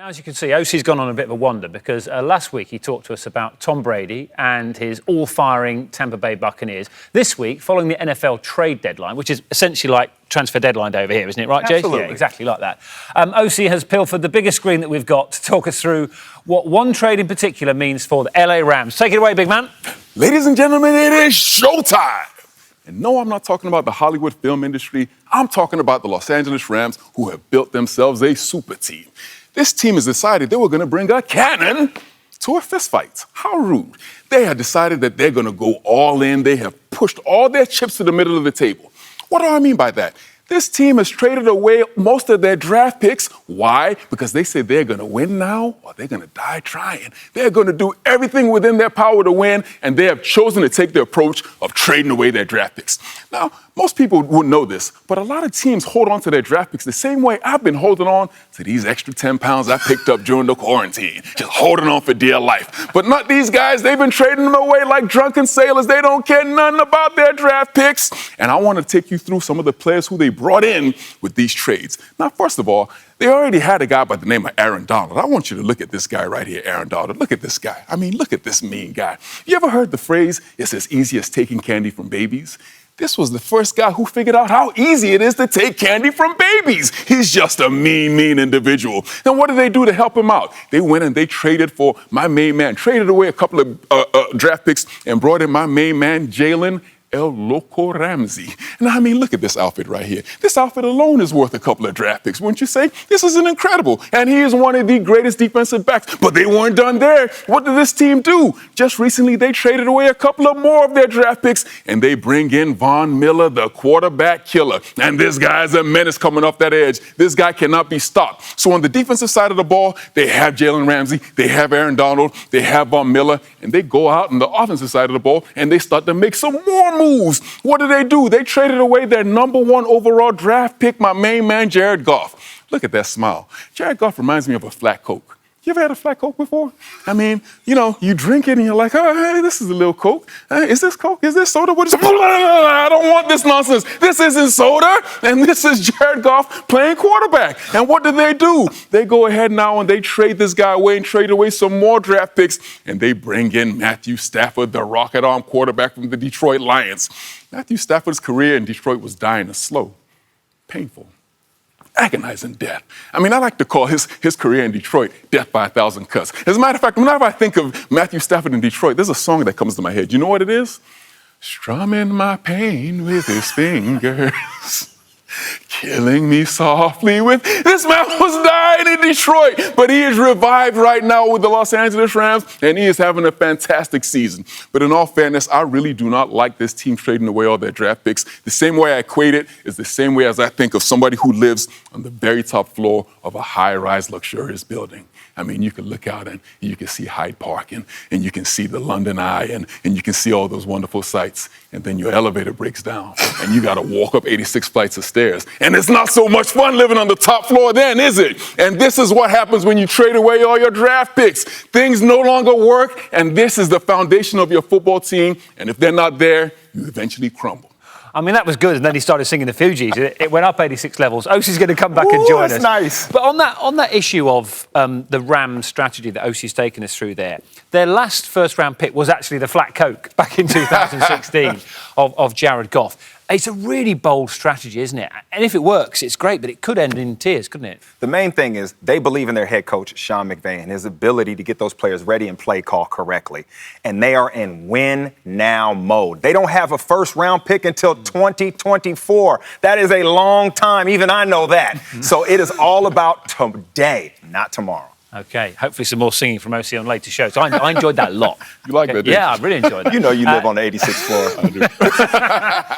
As you can see, Osi's gone on a bit of a wander because last week he talked to us about Tom Brady and his all-firing Tampa Bay Buccaneers. This week, following the NFL trade deadline, which is essentially like transfer deadline day over here, isn't it, right, Jay? Absolutely. Yeah, exactly like that. Osi has pilfered the biggest screen that we've got to talk us through what one trade in particular means for the LA Rams. Take it away, big man. Ladies and gentlemen, it is showtime. And no, I'm not talking about the Hollywood film industry. I'm talking about the Los Angeles Rams, who have built themselves a super team. This team has decided they were going to bring a cannon to a fistfight. How rude. They have decided that they're going to go all in. They have pushed all their chips to the middle of the table. What do I mean by that? This team has traded away most of their draft picks. Why? Because they say they're going to win now or they're going to die trying. They're going to do everything within their power to win, and they have chosen to take the approach of trading away their draft picks. Now, most people wouldn't know this, but a lot of teams hold on to their draft picks the same way I've been holding on to these extra 10 pounds I picked up during the quarantine, just holding on for dear life. But not these guys. They've been trading them away like drunken sailors. They don't care nothing about their draft picks. And I want to take you through some of the players who they brought in with these trades. Now, first of all, they already had a guy by the name of Aaron Donald. I want you to look at this guy right here, Aaron Donald. Look at this guy. I mean, look at this mean guy. You ever heard the phrase, it's as easy as taking candy from babies? This was the first guy who figured out how easy it is to take candy from babies. He's just a mean individual. And what did they do to help him out? They went and they traded for my main man, traded away a couple of draft picks and brought in my main man, Jalen El Loco Ramsey. And I mean, look at this outfit right here. This outfit alone is worth a couple of draft picks, wouldn't you say? This is an incredible. And he is one of the greatest defensive backs. But they weren't done there. What did this team do? Just recently, they traded away a couple of more of their draft picks, and they bring in Von Miller, the quarterback killer. And this guy's a menace coming off that edge. This guy cannot be stopped. So on the defensive side of the ball, they have Jalen Ramsey, they have Aaron Donald, they have Von Miller, and they go out on the offensive side of the ball, and they start to make some more moves. What do? They traded away their #1 overall draft pick, my main man, Jared Goff. Look at that smile. Jared Goff reminds me of a flat Coke. You ever had a flat Coke before? I mean, you know, you drink it and you're like, oh, hey, this is a little Coke. Is this Coke? Is this soda? What is it? I don't want this nonsense. This isn't soda. And this is Jared Goff playing quarterback. And what do? They go ahead now and they trade this guy away and trade away some more draft picks. And they bring in Matthew Stafford, the rocket arm quarterback from the Detroit Lions. Matthew Stafford's career in Detroit was dying a slow, painful, agonizing death. I mean, I like to call his career in Detroit death by 1,000 cuts. As a matter of fact, whenever I think of Matthew Stafford in Detroit, there's a song that comes to my head. You know what it is? Strumming my pain with his fingers. Killing me softly with... This man was dying in Detroit, but he is revived right now with the Los Angeles Rams, and he is having a fantastic season. But in all fairness, I really do not like this team trading away all their draft picks. The same way I equate it is the same way as I think of somebody who lives on the very top floor of a high-rise, luxurious building. I mean, you can look out and you can see Hyde Park and you can see the London Eye and you can see all those wonderful sights. And then your elevator breaks down and you got to walk up 86 flights of stairs. And it's not so much fun living on the top floor then, is it? And this is what happens when you trade away all your draft picks. Things no longer work, and this is the foundation of your football team. And if they're not there, you eventually crumble. I mean, that was good, and then he started singing the Fugees. It went up 86 levels. Osi's going to come back and join us. Nice. But on that issue of the Rams strategy that Osi's taken us through there, their last first-round pick was actually the flat Coke back in 2016 of Jared Goff. It's a really bold strategy, isn't it? And if it works, it's great, but it could end in tears, couldn't it? The main thing is they believe in their head coach, Sean McVay, and his ability to get those players ready and play call correctly. And they are in win-now mode. They don't have a first-round pick until 2024. That is a long time. Even I know that. So it is all about today, not tomorrow. OK, hopefully some more singing from Osi on later shows. I enjoyed that a lot. You like that, didn't you? Yeah, I really enjoyed that. You know you live on the 86th floor. I do.